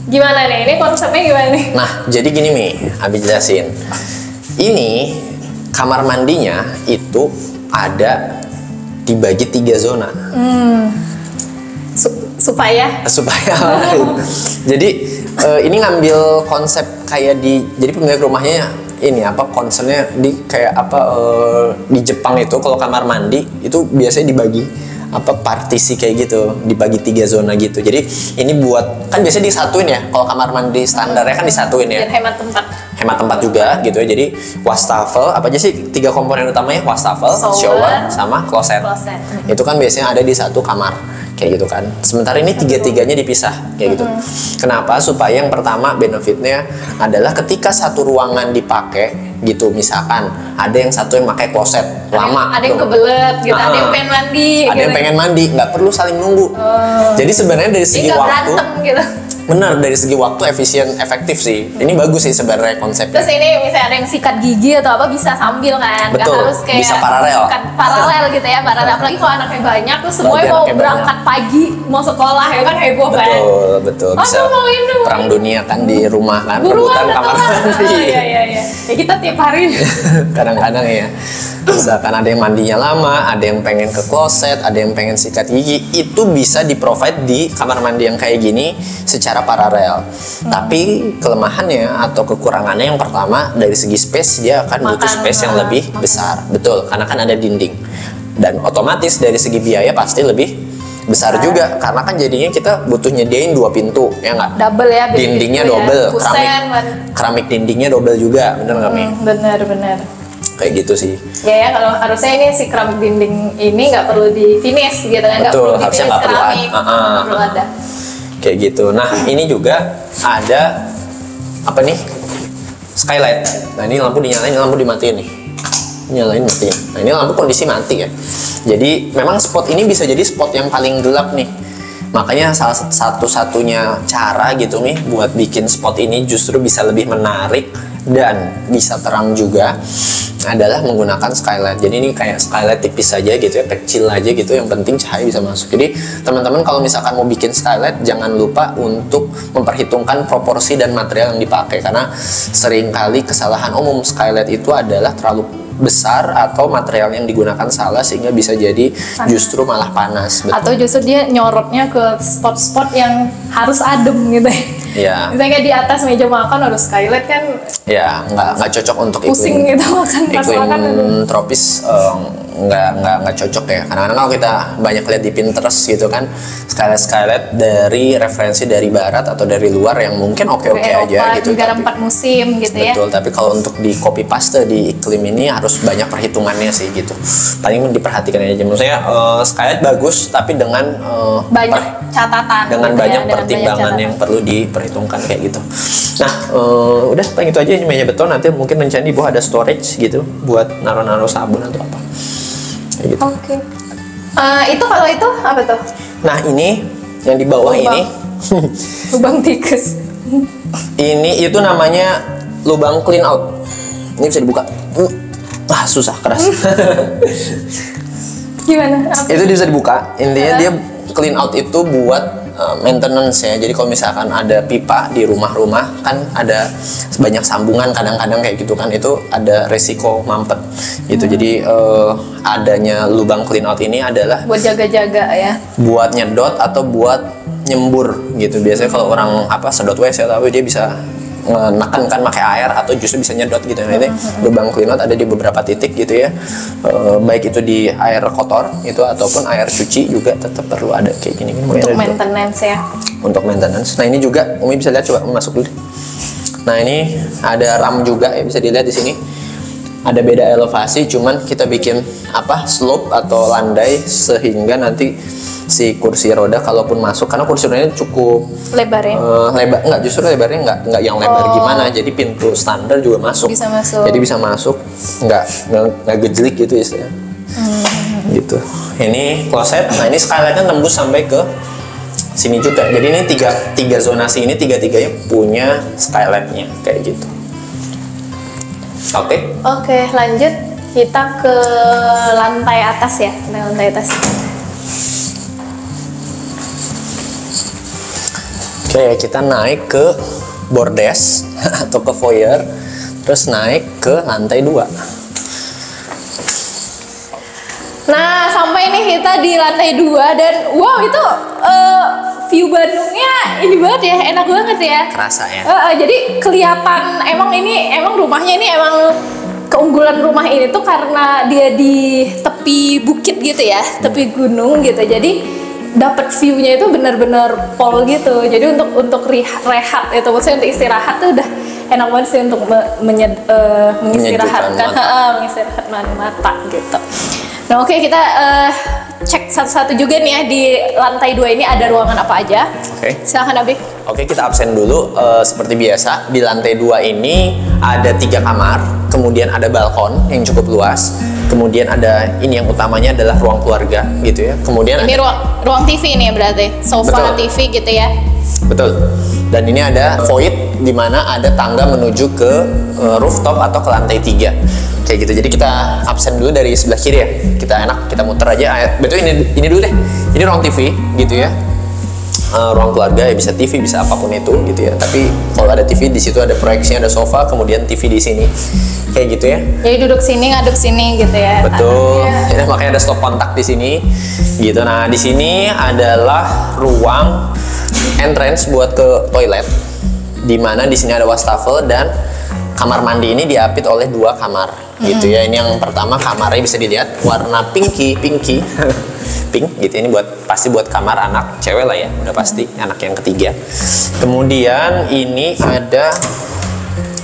Speaker 1: Gimana nih, ini konsepnya gimana nih?
Speaker 2: Nah, jadi gini Mi, Abi jelasin. Ini kamar mandinya itu ada dibagi 3 zona.
Speaker 1: Supaya
Speaker 2: Jadi ini ngambil konsep kayak jadi pemilik rumahnya ini apa, concernnya di kayak apa, di Jepang itu kalau kamar mandi itu biasanya dibagi apa, partisi kayak gitu, dibagi 3 zona gitu. Jadi ini buat, kan biasanya disatuin ya, kalau kamar mandi standarnya kan disatuin ya,
Speaker 1: biar hemat tempat
Speaker 2: juga gitu ya. Jadi wastafel, apa aja sih 3 komponen utamanya, wastafel, shower sama kloset. Itu kan biasanya ada di satu kamar kayak gitu kan. Sementara ini 3-3-nya dipisah kayak gitu. Kenapa? Supaya yang pertama benefitnya adalah ketika satu ruangan dipakai gitu, misalkan ada yang satu yang pakai kloset lama,
Speaker 1: ada yang kebelet gitu, ada yang pengen mandi,
Speaker 2: ada yang pengen mandi, nggak perlu saling nunggu. Jadi sebenarnya dari segi waktu,
Speaker 1: gitu.
Speaker 2: benar, dari segi waktu efisien, efektif sih. Ini bagus sih sebenarnya konsepnya.
Speaker 1: Terus ini misalnya ada yang sikat gigi atau apa bisa sambil kan, nggak
Speaker 2: Betul,
Speaker 1: harus kayak
Speaker 2: bisa paralel.
Speaker 1: Paralel gitu ya, paralel. Apalagi kalau anaknya banyak, terus semuanya mau
Speaker 2: anaknya
Speaker 1: berangkat pagi, mau sekolah ya kan, heboh kan.
Speaker 2: Betul. Bisa
Speaker 1: mau ini,
Speaker 2: perang dunia kan di rumah kan,
Speaker 1: buruan
Speaker 2: rebutan kamar mandi.
Speaker 1: Iya. Ya kita tiap hari.
Speaker 2: Kadang-kadang ya, misalkan ada yang mandinya lama, ada yang pengen ke kloset, ada yang pengen sikat gigi, itu bisa di-provide di kamar mandi yang kayak gini secara paralel. Tapi kelemahannya atau kekurangannya yang pertama, dari segi space dia akan butuh space yang lebih besar. Betul, karena kan ada dinding. Dan otomatis dari segi biaya pasti lebih besar juga, karena kan jadinya kita butuh nyediain 2 pintu, ya nggak?
Speaker 1: Double ya,
Speaker 2: dindingnya
Speaker 1: gitu
Speaker 2: double,
Speaker 1: ya.
Speaker 2: keramik dindingnya double juga, bener nggak Mi?
Speaker 1: Bener.
Speaker 2: Kayak gitu sih.
Speaker 1: Ya kalau harusnya ini si keramik dinding ini nggak perlu di finish gitu kan, nggak perlu di
Speaker 2: harusnya
Speaker 1: finish
Speaker 2: nggak perlu
Speaker 1: keramik, nggak perlu ada.
Speaker 2: Kayak gitu. Nah ini juga ada apa nih, skylight. Nah ini lampu dinyalain, lampu dimatiin nih, nyalain matiin. Nah ini lampu kondisi mati ya. Jadi memang spot ini bisa jadi spot yang paling gelap nih. Makanya salah satu-satunya cara gitu nih buat bikin spot ini justru bisa lebih menarik dan bisa terang juga adalah menggunakan skylight. Jadi ini kayak skylight tipis saja gitu ya, kecil aja gitu, yang penting cahaya bisa masuk. Jadi teman-teman kalau misalkan mau bikin skylight, jangan lupa untuk memperhitungkan proporsi dan material yang dipakai, karena seringkali kesalahan umum skylight itu adalah terlalu besar atau material yang digunakan salah sehingga bisa jadi justru malah panas. Betul.
Speaker 1: Atau justru dia nyorotnya ke spot-spot yang harus adem gitu
Speaker 2: ya.
Speaker 1: Misalnya kayak di atas meja makan harus skylight kan
Speaker 2: ya, nggak cocok untuk
Speaker 1: pusing
Speaker 2: iklim,
Speaker 1: gitu makan
Speaker 2: tropis. Nggak cocok ya. Kadang-kadang kalau kita banyak lihat di Pinterest gitu kan, skylight dari referensi dari barat atau dari luar yang mungkin oke aja gitu,
Speaker 1: negara 4 musim gitu ya.
Speaker 2: Betul, tapi kalau untuk di copy paste di iklim ini harus banyak perhitungannya sih gitu. Paling diperhatikan aja. Menurut saya skylight bagus, tapi dengan
Speaker 1: banyak catatan,
Speaker 2: dengan
Speaker 1: gitu
Speaker 2: banyak
Speaker 1: ya,
Speaker 2: pertimbangan yang perlu diperhitungkan kayak gitu. Nah, udah paling itu aja. Ini meja beton, nanti mungkin rencana di bawah ada storage gitu buat naruh-naruh sabun atau apa. Kayak gitu.
Speaker 1: Oke. Itu kalau itu apa tuh?
Speaker 2: Nah, ini yang di bawah ini
Speaker 1: lubang tikus.
Speaker 2: ini itu namanya lubang clean out. Ini bisa dibuka. Susah, keras.
Speaker 1: Gimana?
Speaker 2: Itu bisa dibuka. Intinya dia clean out itu buat maintenance ya. Jadi kalau misalkan ada pipa di rumah-rumah kan ada banyak sambungan, kadang-kadang kayak gitu kan, itu ada resiko mampet gitu. Jadi adanya lubang clean out ini adalah
Speaker 1: buat jaga-jaga ya,
Speaker 2: buat nyedot atau buat nyembur gitu. Biasanya kalau orang sedot WC, tapi dia bisa neken kan pakai air atau justru bisa nyedot gitu. Nah, ini lubang cleanout ada di beberapa titik gitu ya. Baik itu di air kotor itu ataupun air cuci juga tetap perlu ada kayak gini.
Speaker 1: Untuk maintenance ya.
Speaker 2: Untuk maintenance. Nah, ini juga Umi bisa lihat, coba masuk dulu deh. Nah, ini ada ram juga ya, bisa dilihat di sini. Ada beda elevasi, cuman kita bikin slope atau landai sehingga nanti si kursi roda kalaupun masuk, karena kursi rodanya cukup
Speaker 1: lebar ya.
Speaker 2: Lebar enggak, justru lebarnya enggak yang lebar gimana, jadi pintu standar juga masuk.
Speaker 1: Bisa masuk.
Speaker 2: Jadi bisa masuk, enggak gejlik gitu istilahnya. Gitu. Ini kloset. Nah, ini skylightnya tembus sampai ke sini juga. Jadi ini tiga zonasi ini tiga-tiganya punya skylightnya kayak gitu. Oke,
Speaker 1: lanjut kita ke lantai atas ya, lantai atas.
Speaker 2: Oke, kita naik ke bordes atau ke foyer, terus naik ke lantai 2.
Speaker 1: Nah, sampai nih kita di lantai 2 dan wow, itu view Bandungnya ini banget ya, enak banget ya.
Speaker 2: Kerasa ya.
Speaker 1: Jadi kelihatan emang rumahnya ini emang keunggulan rumah ini tuh karena dia di tepi bukit gitu ya, tepi gunung gitu. Jadi dapat view-nya itu benar-benar pol gitu. Jadi untuk rehat itu, maksudnya untuk istirahat tuh udah enak banget sih untuk mengistirahatkan mata gitu. Nah, oke, kita cek satu-satu juga nih ya, di lantai 2 ini ada ruangan apa aja.
Speaker 2: Oke.
Speaker 1: Silahkan Abi.
Speaker 2: Oke, kita absen dulu. Seperti biasa, di lantai 2 ini ada 3 kamar, kemudian ada balkon yang cukup luas, kemudian ada ini yang utamanya adalah ruang keluarga gitu ya. Kemudian
Speaker 1: ini ruang TV ini ya, berarti sofa. Betul. TV gitu ya.
Speaker 2: Betul. Dan ini ada void di mana ada tangga menuju ke rooftop atau ke lantai 3. Kayak gitu. Jadi kita absen dulu dari sebelah kiri ya. Kita muter aja. Betul, ini dulu deh. Ini ruang TV gitu ya. Ruang keluarga ya, bisa TV, bisa apapun itu gitu ya. Tapi kalau ada TV di situ ada proyeksinya, ada sofa, kemudian TV di sini. Kayak gitu ya.
Speaker 1: Jadi duduk sini, ngadep sini gitu ya.
Speaker 2: Betul. Ya, makanya ada stop kontak di sini. Gitu. Nah, di sini adalah ruang entrance buat ke toilet. Di mana di sini ada wastafel dan kamar mandi ini diapit oleh 2 kamar gitu ya. Ini yang pertama, kamarnya bisa dilihat warna pinky pink gitu. Ini pasti buat kamar anak cewek lah ya, udah pasti anak yang ketiga. Kemudian ini ada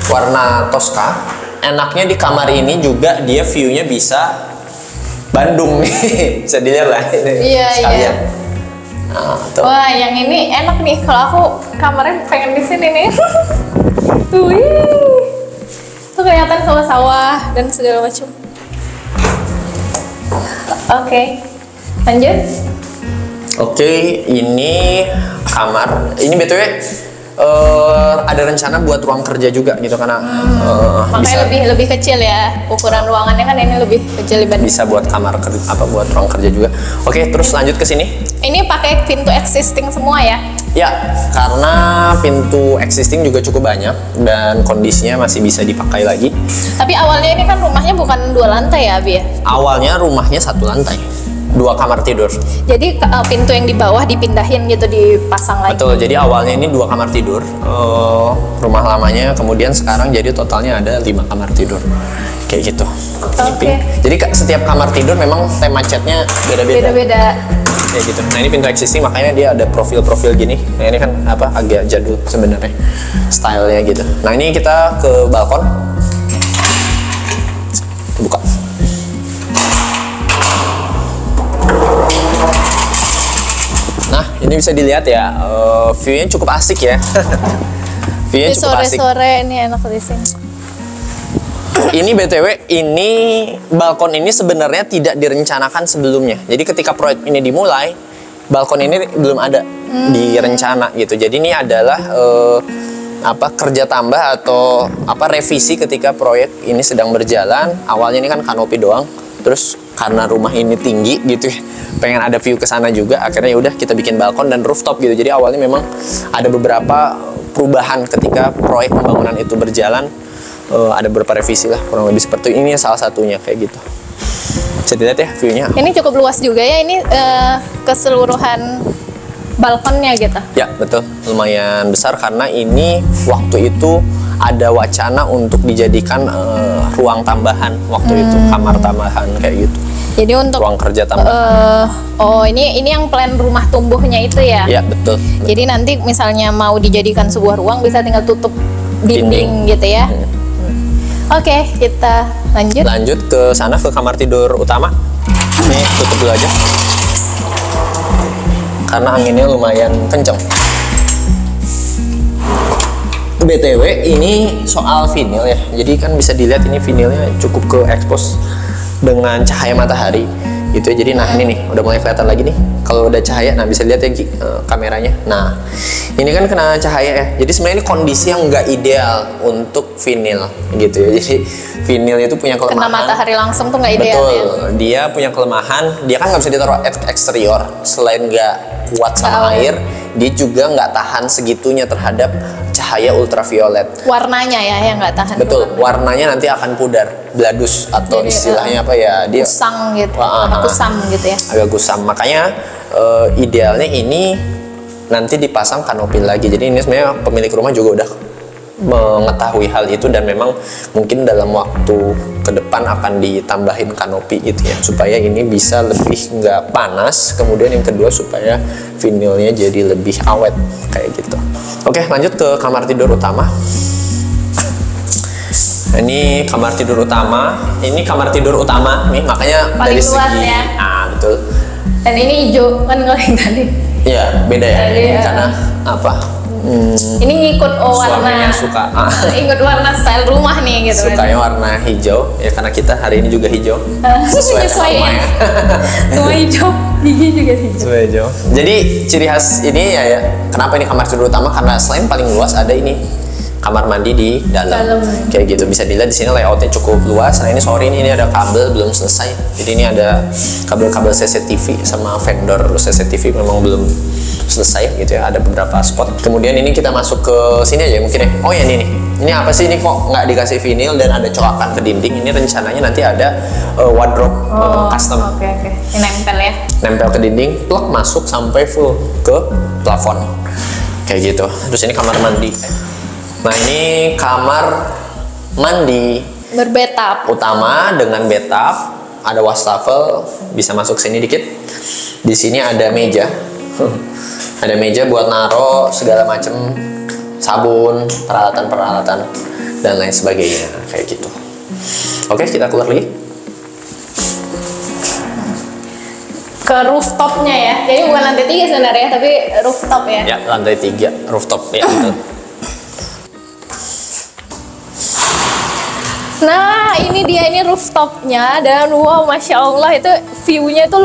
Speaker 2: warna toska. Enaknya di kamar ini juga dia view-nya bisa Bandung nih. Bisa dilihat lah ini.
Speaker 1: Iya,
Speaker 2: sekalian.
Speaker 1: Iya.
Speaker 2: Nah, tuh.
Speaker 1: Wah, yang ini enak nih. Kalau aku kamarnya pengen di sini nih. Wih. Tuh kelihatan sawah-sawah dan segala macam. Oke. Lanjut. Oke,
Speaker 2: ini kamar. Ini BTW ada rencana buat ruang kerja juga gitu, karena
Speaker 1: makanya
Speaker 2: bisa
Speaker 1: lebih kecil ya, ukuran ruangannya kan ini lebih kecil dibanding.
Speaker 2: Bisa buat kamar buat ruang kerja juga. Oke, terus lanjut ke sini.
Speaker 1: Ini pakai pintu existing semua ya?
Speaker 2: Ya, karena pintu existing juga cukup banyak dan kondisinya masih bisa dipakai lagi.
Speaker 1: Tapi awalnya ini kan rumahnya bukan 2 lantai ya, Abi ya?
Speaker 2: Awalnya rumahnya 1 lantai, 2 kamar tidur.
Speaker 1: Jadi pintu yang di bawah dipindahin gitu, dipasang lagi.
Speaker 2: Betul, jadi awalnya ini 2 kamar tidur, rumah lamanya, kemudian sekarang jadi totalnya ada 5 kamar tidur. Kayak gitu.
Speaker 1: Oke.
Speaker 2: Jadi setiap kamar tidur memang tema catnya beda-beda.
Speaker 1: Beda-beda.
Speaker 2: Kayak gitu. Nah, ini pintu existing, makanya dia ada profil-profil gini. Nah, ini kan agak jadul sebenarnya stylenya gitu. Nah, ini kita ke balkon. Buka. Nah, ini bisa dilihat ya, view-nya cukup asik ya. View-nya cukup asik.
Speaker 1: Sore-sore ini enak di sini.
Speaker 2: Ini BTW, ini balkon ini sebenarnya tidak direncanakan sebelumnya. Jadi ketika proyek ini dimulai, balkon ini belum ada di rencana gitu. Jadi ini adalah kerja tambah atau revisi ketika proyek ini sedang berjalan. Awalnya ini kan kanopi doang. Terus karena rumah ini tinggi gitu ya, pengen ada view ke sana juga, akhirnya ya udah kita bikin balkon dan rooftop gitu. Jadi awalnya memang ada beberapa perubahan ketika proyek pembangunan itu berjalan. Ada beberapa revisi lah, kurang lebih seperti ini salah satunya kayak gitu. Bisa dilihat ya view-nya.
Speaker 1: Ini cukup luas juga ya, ini keseluruhan balkonnya gitu.
Speaker 2: Ya betul, lumayan besar karena ini waktu itu ada wacana untuk dijadikan ruang tambahan waktu itu, kamar tambahan kayak gitu.
Speaker 1: Jadi untuk
Speaker 2: ruang kerja tambahan.
Speaker 1: Oh ini yang plan rumah tumbuhnya itu ya?
Speaker 2: Ya betul.
Speaker 1: Jadi nanti misalnya mau dijadikan sebuah ruang bisa tinggal tutup dinding gitu ya? Oke, kita lanjut.
Speaker 2: Lanjut ke sana, ke kamar tidur utama. Nih tutup dulu aja. Karena anginnya lumayan kenceng. BTW ini soal vinil ya. Jadi kan bisa dilihat ini vinilnya cukup ke expose dengan cahaya matahari gitu ya. Jadi nah ini nih udah mulai kelihatan lagi nih kalau udah cahaya. Nah bisa lihat ya kameranya. Nah ini kan kena cahaya ya. Jadi sebenarnya ini kondisi yang nggak ideal untuk vinil gitu ya. Jadi vinil itu punya kelemahan.
Speaker 1: Kena matahari langsung tuh nggak ideal.
Speaker 2: Betul.
Speaker 1: Ya?
Speaker 2: Dia punya kelemahan. Dia kan nggak bisa ditaruh eksterior. Selain nggak kuat sama air, dia juga nggak tahan segitunya terhadap cahaya ultraviolet.
Speaker 1: Warnanya ya yang nggak tahan.
Speaker 2: Betul, warnanya nanti akan pudar, bladus atau
Speaker 1: jadi,
Speaker 2: istilahnya apa ya, dia
Speaker 1: kusam gitu, kusam gitu ya.
Speaker 2: Agak kusam, makanya idealnya ini nanti dipasang kanopi lagi. Jadi ini sebenarnya pemilik rumah juga udah mengetahui hal itu dan memang mungkin dalam waktu ke depan akan ditambahin kanopi gitu ya, supaya ini bisa lebih nggak panas. Kemudian yang kedua supaya vinilnya jadi lebih awet kayak gitu. Oke, lanjut ke kamar tidur utama. Ini kamar tidur utama. Ini kamar tidur utama nih, makanya
Speaker 1: paling
Speaker 2: dari
Speaker 1: luas
Speaker 2: segi
Speaker 1: ya.
Speaker 2: Betul.
Speaker 1: Dan ini hijau kan kalau yang tadi.
Speaker 2: Iya, beda ya.
Speaker 1: Jadi,
Speaker 2: karena apa?
Speaker 1: Ini ngikut
Speaker 2: Suaminya
Speaker 1: warna.
Speaker 2: suka
Speaker 1: Ikut warna style rumah nih gitu.
Speaker 2: Sukanya warna hijau ya, karena kita hari ini juga hijau.
Speaker 1: Sesuai
Speaker 2: rumahnya.
Speaker 1: Semua hijau, gigi juga hijau.
Speaker 2: Sesuai hijau. Jadi ciri khas ini ya, kenapa ini kamar tidur utama? Karena selain paling luas ada ini kamar mandi di dalam. Kayak gitu, bisa dilihat di sini layoutnya cukup luas. Nah ini sorry ini ada kabel belum selesai. Jadi ini ada kabel-kabel CCTV sama vendor CCTV memang belum selesai gitu ya, ada beberapa spot. Kemudian ini kita masuk ke sini aja mungkin ya. Oh ya ini nih, ini apa sih ini kok nggak dikasih vinil dan ada colakan ke dinding? Ini rencananya nanti ada wardrobe custom.
Speaker 1: Oke. Ini nempel ya.
Speaker 2: Nempel ke dinding, plug masuk sampai full ke plafon. Kayak gitu. Terus ini kamar mandi. Nah ini kamar mandi
Speaker 1: Berbathtub.
Speaker 2: utama dengan bathtub, ada wastafel, bisa masuk sini dikit. Di sini ada meja. Ada meja buat naro segala macem sabun, peralatan-peralatan dan lain sebagainya kayak gitu. Oke, kita keluar lagi
Speaker 1: Ke rooftopnya ya. Jadi bukan lantai 3 sebenarnya, tapi rooftop ya.
Speaker 2: ya. Lantai 3 rooftop ya.
Speaker 1: Nah ini dia, ini rooftopnya dan wow masya Allah itu view-nya itu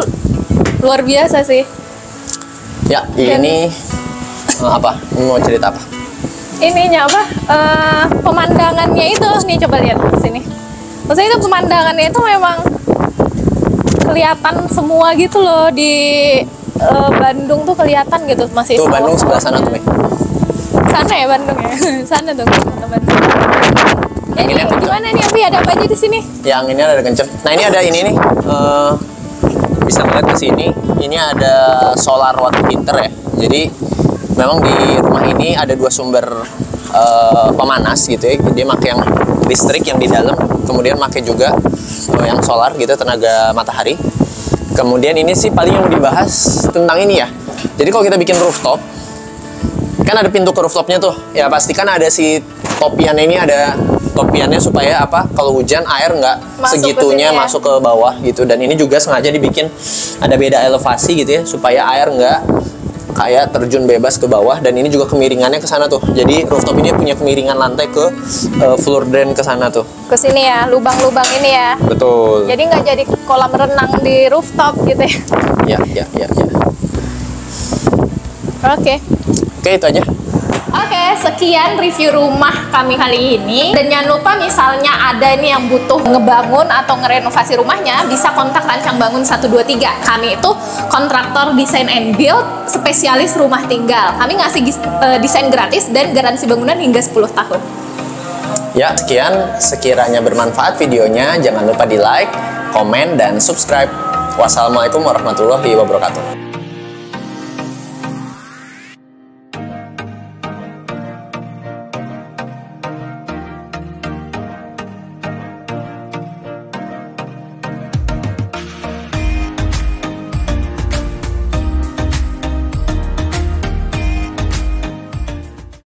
Speaker 1: luar biasa sih.
Speaker 2: Ya ini apa? Ini mau cerita apa?
Speaker 1: Ininya apa? Pemandangannya itu nih, coba lihat sini. Maksudnya itu pemandangannya itu memang kelihatan semua gitu loh di Bandung tuh kelihatan gitu masih.
Speaker 2: Tuh Bandung sebelah sana tuh Mi.
Speaker 1: Sana ya Bandung ya. Sana tuh Bandung. Ini gimana nih Abi, ada apa aja di sini?
Speaker 2: Ya anginnya ada kenceng. Nah ini ada ini nih. Bisa melihat ke sini. Ini ada solar water heater ya. Jadi memang di rumah ini ada 2 sumber pemanas gitu ya. Dia pakai yang listrik yang di dalam, kemudian pakai juga yang solar gitu, tenaga matahari. Kemudian ini sih paling yang dibahas tentang ini ya. Jadi kalau kita bikin rooftop, kan ada pintu ke rooftopnya tuh. Ya pastikan ada si topiannya, ini ada topiannya supaya apa? Kalau hujan air nggak segitunya masuk ke bawah gitu. Dan ini juga sengaja dibikin ada beda elevasi gitu ya, supaya air nggak kayak terjun bebas ke bawah. Dan ini juga kemiringannya ke sana tuh. Jadi rooftop ini punya kemiringan lantai ke floor drain ke sana tuh.
Speaker 1: Ke sini ya, lubang-lubang ini ya.
Speaker 2: Betul.
Speaker 1: Jadi nggak jadi kolam renang di rooftop gitu ya.
Speaker 2: Ya.
Speaker 1: Oke,
Speaker 2: itu aja.
Speaker 1: Oke, sekian review rumah kami kali ini. Dan jangan lupa misalnya ada nih yang butuh ngebangun atau ngerenovasi rumahnya, bisa kontak Rancang Bangun 123. Kami itu kontraktor desain and build, spesialis rumah tinggal. Kami ngasih desain gratis dan garansi bangunan hingga 10 tahun.
Speaker 2: Ya, sekian. Sekiranya bermanfaat videonya, jangan lupa di like, komen, dan subscribe. Wassalamualaikum warahmatullahi wabarakatuh.